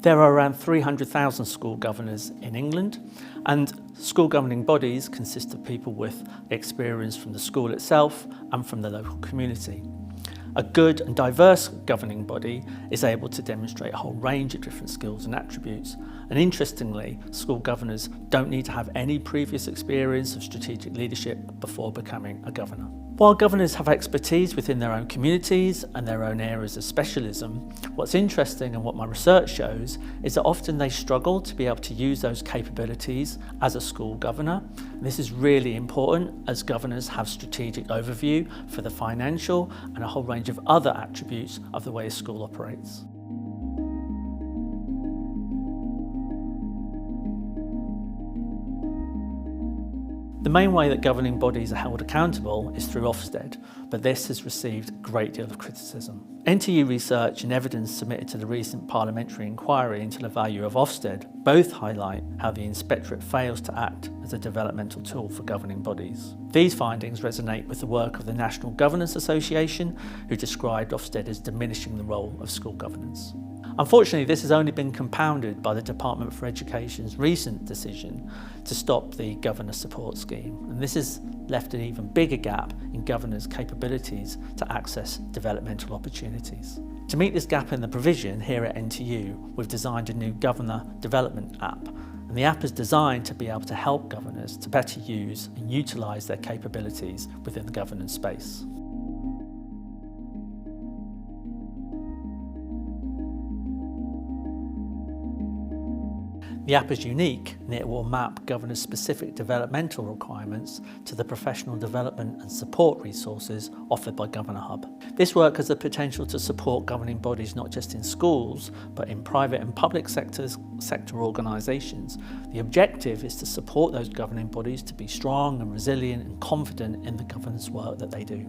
There are around 300,000 school governors in England, and school governing bodies consist of people with experience from the school itself and from the local community. A good and diverse governing body is able to demonstrate a whole range of different skills and attributes. And interestingly, school governors don't need to have any previous experience of strategic leadership before becoming a governor. While governors have expertise within their own communities and their own areas of specialism, what's interesting and what my research shows is that often they struggle to be able to use those capabilities as a school governor. And this is really important as governors have strategic overview for the financial and a whole range of other attributes of the way a school operates. The main way that governing bodies are held accountable is through Ofsted, but this has received a great deal of criticism. NTU research and evidence submitted to the recent parliamentary inquiry into the value of Ofsted both highlight how the inspectorate fails to act as a developmental tool for governing bodies. These findings resonate with the work of the National Governance Association, who described Ofsted as diminishing the role of school governance. Unfortunately, this has only been compounded by the Department for Education's recent decision to stop the governor support scheme, and this has left an even bigger gap in governors' capabilities to access developmental opportunities. To meet this gap in the provision, here at NTU, we've designed a new governor development app, and the app is designed to be able to help governors to better use and utilise their capabilities within the governance space. The app is unique and it will map governors' specific developmental requirements to the professional development and support resources offered by Governor Hub. This work has the potential to support governing bodies not just in schools, but in private and public sector organisations. The objective is to support those governing bodies to be strong and resilient and confident in the governance work that they do.